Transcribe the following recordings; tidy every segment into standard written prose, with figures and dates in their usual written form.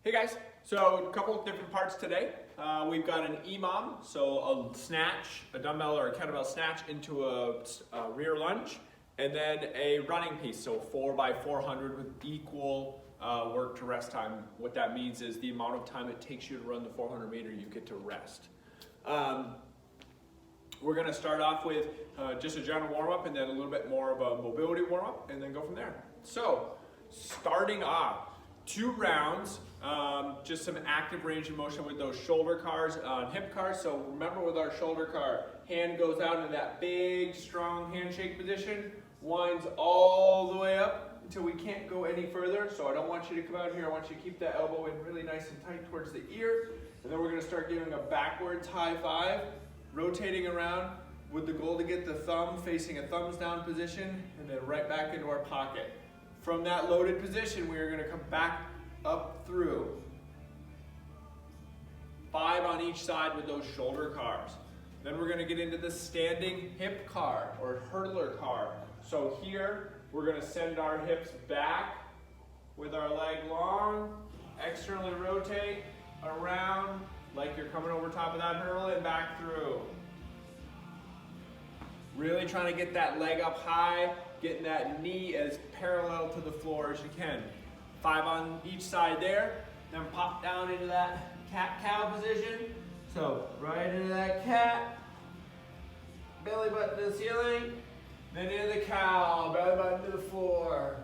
Hey guys, so a couple of different parts today. We've got an EMOM, so a snatch, a dumbbell or a kettlebell snatch into a rear lunge, and then a running piece, so 4x400 with equal work to rest time. What that means is the amount of time it takes you to run the 400 meter, you get to rest. We're going to start off with just a general warm-up and then a little bit more of a mobility warm-up and then go from there. So, starting off, 2 rounds, just some active range of motion with those shoulder cars on hip cars. So remember, with our shoulder car, hand goes out into that big, strong handshake position, winds all the way up until we can't go any further. So I don't want you to come out here. I want you to keep that elbow in really nice and tight towards the ear. And then we're going to start giving a backwards high five, rotating around with the goal to get the thumb facing a thumbs down position and then right back into our pocket. From that loaded position, we are going to come back up through. 5 on each side with those shoulder cars. Then we're going to get into the standing hip car or hurdler car. So here, we're going to send our hips back with our leg long, externally rotate around like you're coming over top of that hurdle and back through. Really trying to get that leg up high, getting that knee as parallel to the floor as you can. 5 on each side there, then pop down into that cat-cow position. So right into that cat, belly button to the ceiling, then into the cow, belly button to the floor.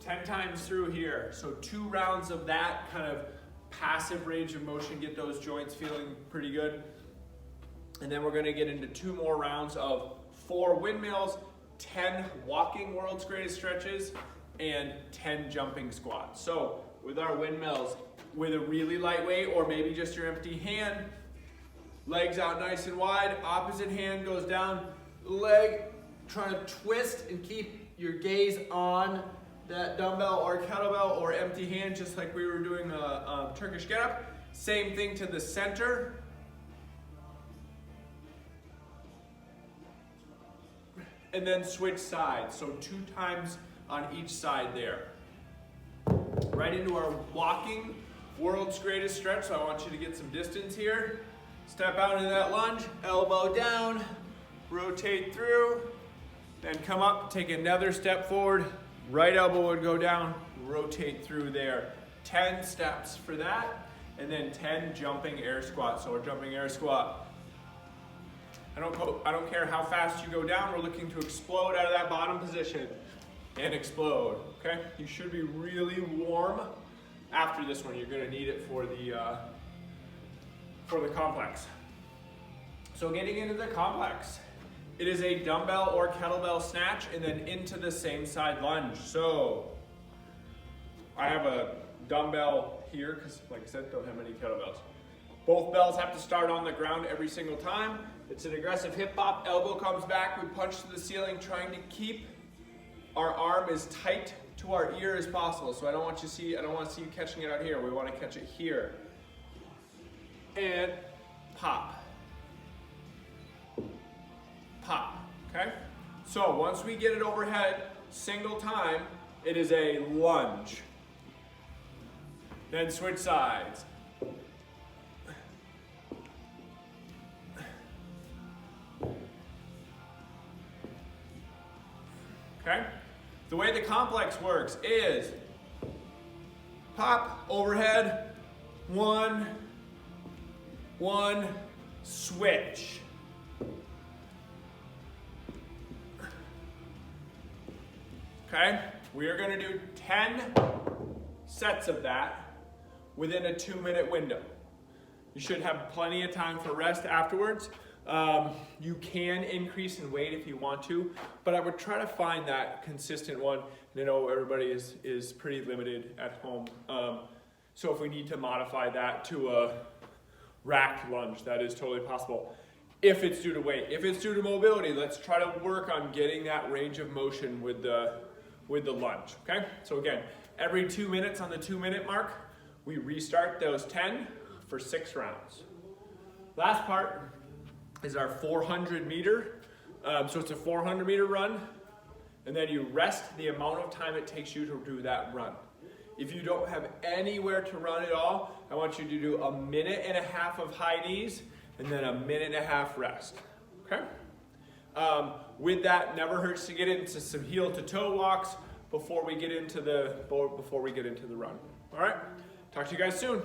10 times through here. So 2 rounds of that kind of passive range of motion, get those joints feeling pretty good. And then we're going to get into 2 more rounds of 4 windmills, 10 walking world's greatest stretches, and 10 jumping squats. So with our windmills, with a really lightweight or maybe just your empty hand, legs out nice and wide, opposite hand goes down, leg, trying to twist and keep your gaze on that dumbbell or kettlebell or empty hand, just like we were doing a Turkish get-up. Same thing to the center. And then switch sides, so 2 times on each side there. Right into our walking world's greatest stretch, so I want you to get some distance here. Step out into that lunge, elbow down, rotate through, then come up, take another step forward, right elbow would go down, rotate through there. 10 steps for that, and then 10 jumping air squats. So we're jumping air squat. I don't care how fast you go down, we're looking to explode out of that bottom position and explode, okay? You should be really warm after this one. You're gonna need it for the complex. So getting into the complex, it is a dumbbell or kettlebell snatch and then into the same side lunge. So I have a dumbbell here because, like I said, don't have many kettlebells. Both bells have to start on the ground every single time. It's an aggressive hip hop, elbow comes back, we punch to the ceiling, trying to keep our arm as tight to our ear as possible. So I don't want to see you catching it out here. We want to catch it here. And pop. Pop, okay? So once we get it overhead, single time, it is a lunge. Then switch sides. Okay? The way the complex works is pop, overhead, 1, switch. Okay? We are going to do 10 sets of that within a 2-minute window. You should have plenty of time for rest afterwards. You can increase in weight if you want to, but I would try to find that consistent one. And I know everybody is pretty limited at home. So if we need to modify that to a racked lunge, that is totally possible. If it's due to weight. If it's due to mobility, let's try to work on getting that range of motion with the lunge, okay? So again, every 2 minutes on the 2-minute mark, we restart those 10 for 6 rounds. Last part is our 400 meter. So it's a 400 meter run, and then you rest the amount of time it takes you to do that run. If you don't have anywhere to run at all, I want you to do 1.5 minutes of high knees and then 1.5 minutes rest, okay? With that, never hurts to get into some heel to toe walks before we get into the run. All right, talk to you guys soon.